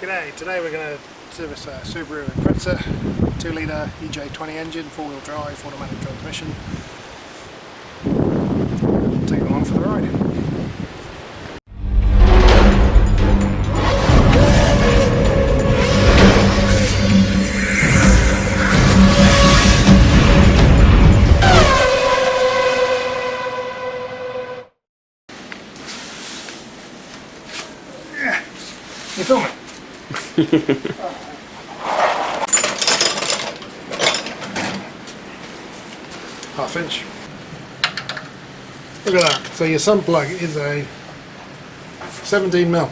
G'day, today we're going to service a Subaru Impreza 2-litre EJ20 engine, 4-wheel drive, automatic transmission. Take you along for the ride. Yeah, you filming? Half inch. Look at that. So your sun plug is a 17mm.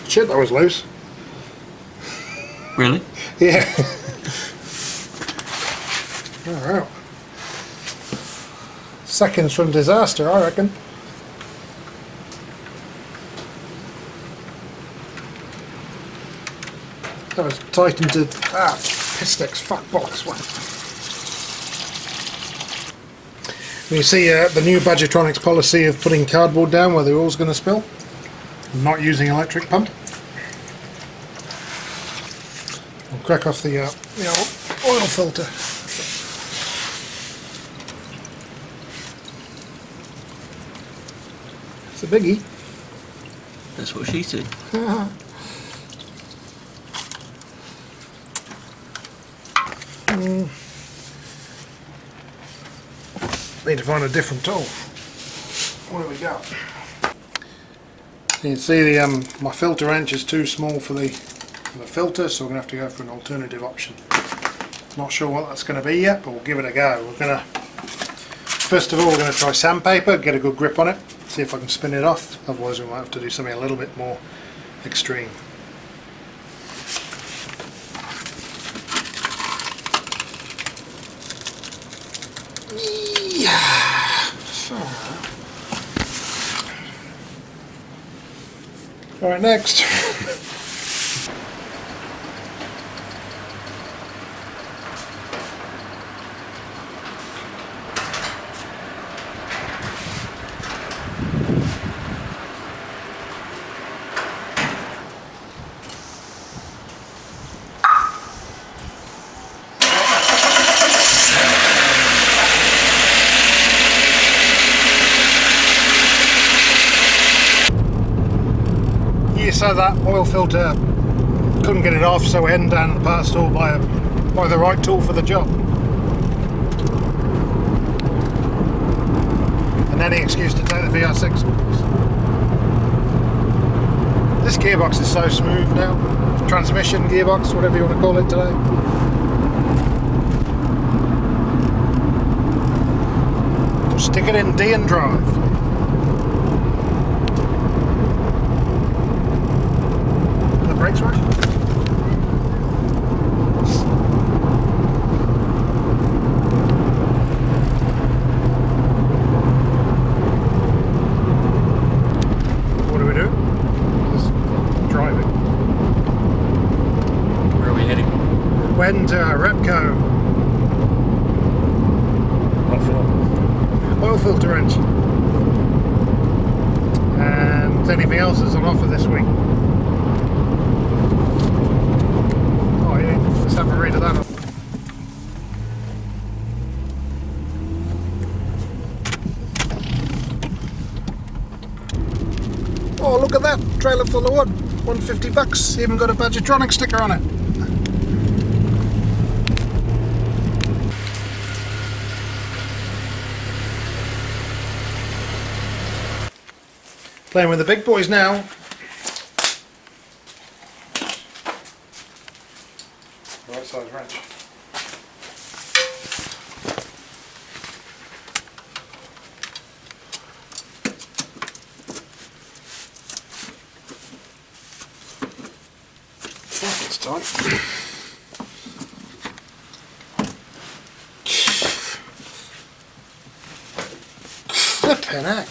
Shit, that was loose. Really? Yeah. Alright. Seconds from disaster, I reckon. That was tightened to piss sticks, fuck box one. You see the new Badgertronix policy of putting cardboard down where the oil's going to spill, not using electric pump. I'll crack off the oil filter. It's a biggie. That's what she said. Need to find a different tool. What do we got? You can see the my filter wrench is too small for the filter, so we're going to have to go for an alternative option. Not sure what that's going to be yet, but we'll give it a go. We're going to first of all we're going to try sandpaper, get a good grip on it, see if I can spin it off. Otherwise we might have to do something a little bit more extreme. Alright, next. So that oil filter, couldn't get it off, so we heading down to the parts store by the right tool for the job. And any excuse to take the VR6. This gearbox is so smooth now. Transmission, gearbox, whatever you want to call it today. Just stick it in D and drive. Brakes right? What do we do? Just driving. Where are we heading? Went to Repco. What for? Oil filter wrench. And anything else that's on offer this week. Have a read of that. Oh, look at that trailer full of wood. 150 bucks. Even got a Badgertronix sticker on it. Playing with the big boys now. Right size wrench. Fuck, it's tight. Flippin' heck.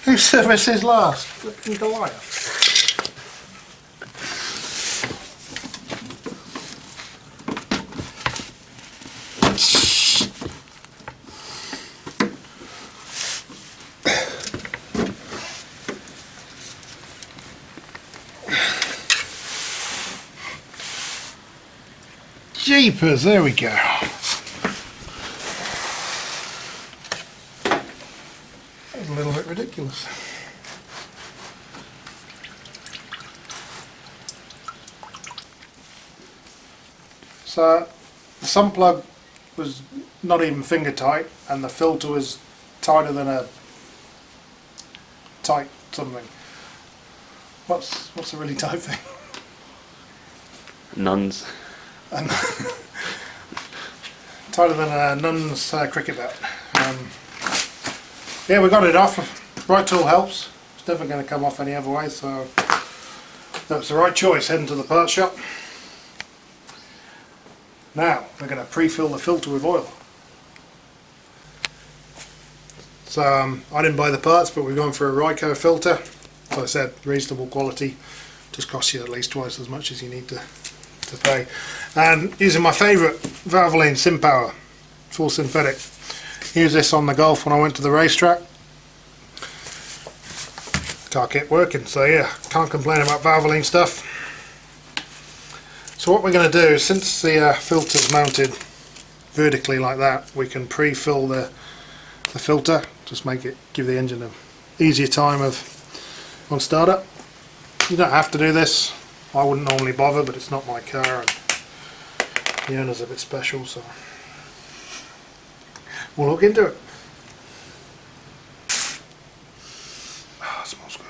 Who services last? Flippin' Goliath. jeepers, there we go. That was a little bit ridiculous. So the sump plug was not even finger tight, and the filter was tighter than a tight something. What's a really tight thing? Nuns. And tighter than a nun's cricket bat. Yeah, we got it off. Right tool helps. It's never going to come off any other way, so that was the right choice, heading to the parts shop. Now we're going to pre-fill the filter with oil. So I didn't buy the parts, but we've gone for a Ryco filter. As I said, reasonable quality. Just costs you at least twice as much as you need to pay. And using my favourite Valvoline SimPower, full synthetic. Used this on the Golf when I went to the racetrack. Car kept working, so yeah, can't complain about Valvoline stuff. So what we're going to do, since the filter's mounted vertically like that, we can pre-fill the filter, just give the engine an easier time on startup. You don't have to do this. I wouldn't normally bother, but it's not my car and the owner's a bit special, so we'll look into it. Oh, it smells good.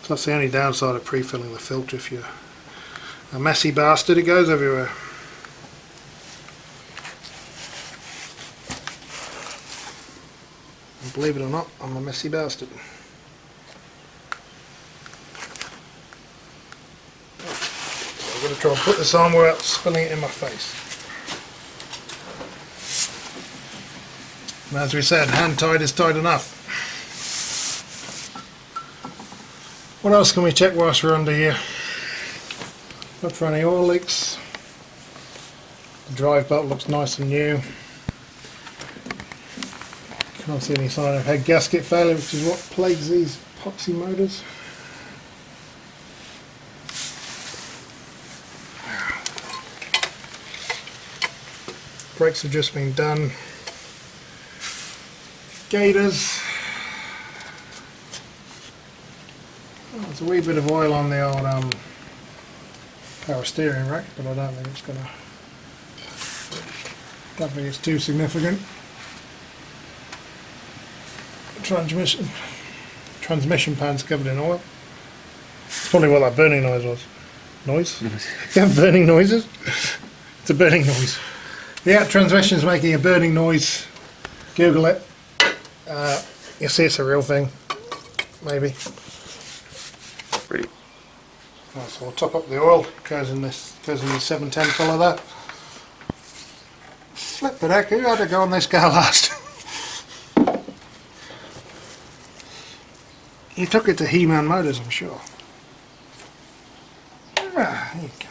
So that's the only downside of pre-filling the filter. If you're a messy bastard, it goes everywhere. And believe it or not, I'm a messy bastard. I'm going to try and put this on without spilling it in my face. And as we said, hand tied is tight enough. What else can we check whilst we're under here? Look for any oil leaks. The drive belt looks nice and new. Can't see any sign of head gasket failure, which is what plagues these epoxy motors. Brakes have just been done. Gaiters. Oh, there's a wee bit of oil on the old power steering rack, but I don't think it's don't think it's too significant. Transmission pan's covered in oil. It's probably what that burning noise was. Noise? You have burning noises? It's a burning noise. Yeah, transmission's making a burning noise. Google it. You'll see it's a real thing. Maybe. Pretty. Right, so we'll top up the oil. Goes in the 710 full of that. Flip the heck, who had to go on this car last? He took it to He-Man Motors, I'm sure. Ah, there you go.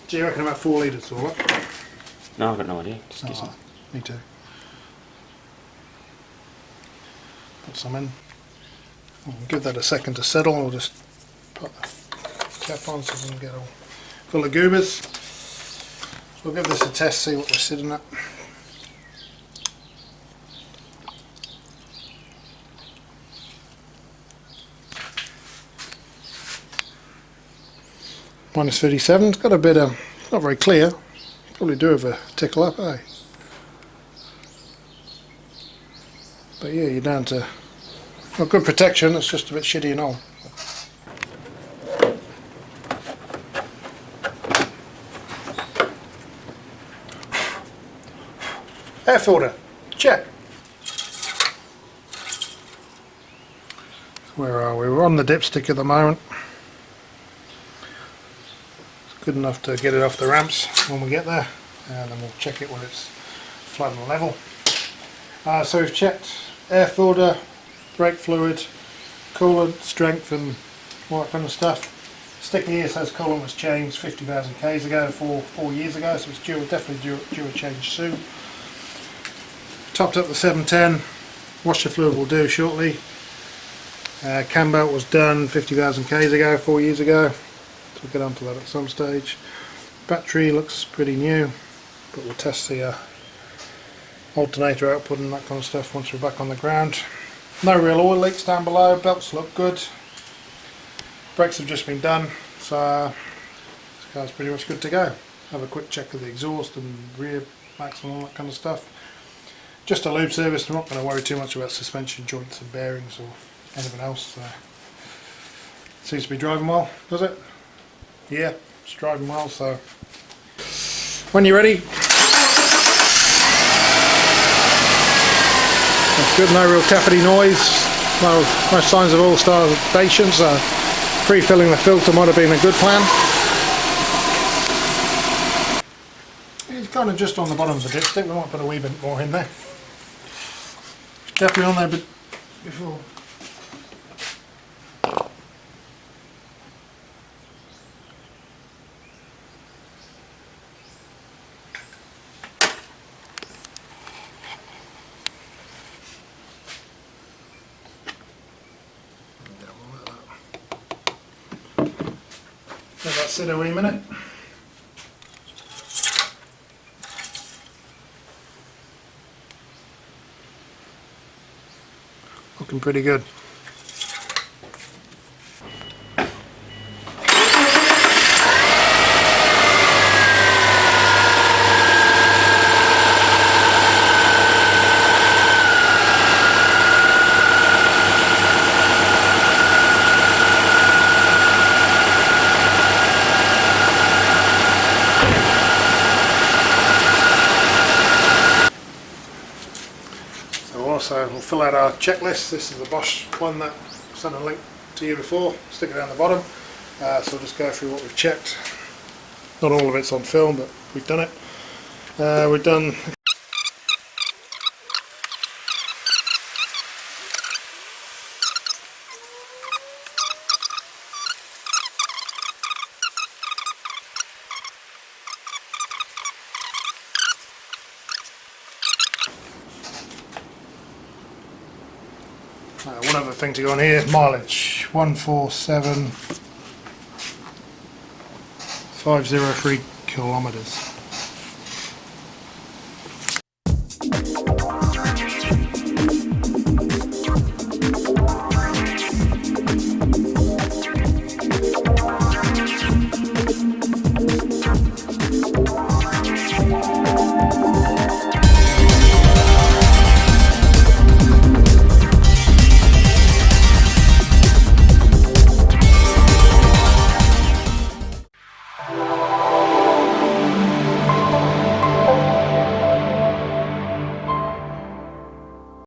Do you reckon about 4 litres or what? No, I've got no idea. Just guessing. Oh, me too. Put some in. We'll give that a second to settle. We'll just put the cap on so it doesn't get all full of goobers. We'll give this a test, see what we're sitting at. Minus 37, it's got a bit of, not very clear, probably do have a tickle up, eh? But yeah, you're down to, well, good protection, it's just a bit shitty and all. Air filter, check. Where are we? We're on the dipstick at the moment. Good enough to get it off the ramps when we get there, and then we'll check it when it's flat and level. So we've checked air filter, brake fluid, coolant strength and all that kind of stuff. Sticker here says coolant was changed 50,000 k's ago, 4 years ago, so it's definitely due a change soon. topped up the 710. Washer fluid will do shortly. Cam belt was done 50,000 Ks ago, 4 years ago. So we'll get onto that at some stage. Battery looks pretty new, but we'll test the alternator output and that kind of stuff once we're back on the ground. No real oil leaks down below, belts look good. Brakes have just been done, so this car's pretty much good to go. Have a quick check of the exhaust and rear max and all that kind of stuff. Just a lube service, I'm not going to worry too much about suspension joints and bearings or anything else. Seems to be driving well, does it? Yeah, it's driving well, so when you're ready, that's good, no real tappity noise, no signs of oil starvation, so pre-filling the filter might have been a good plan. It's kind of just on the bottom of the dipstick, we might put a wee bit more in there. It's definitely on there but before. Let that sit a wee minute. Looking pretty good. So we'll fill out our checklist. This is the Bosch one that I sent a link to you before. Stick it down the bottom. So we'll just go through what we've checked. Not all of it's on film, but we've done it. We've done one other thing to go on here, mileage 147,503 kilometres.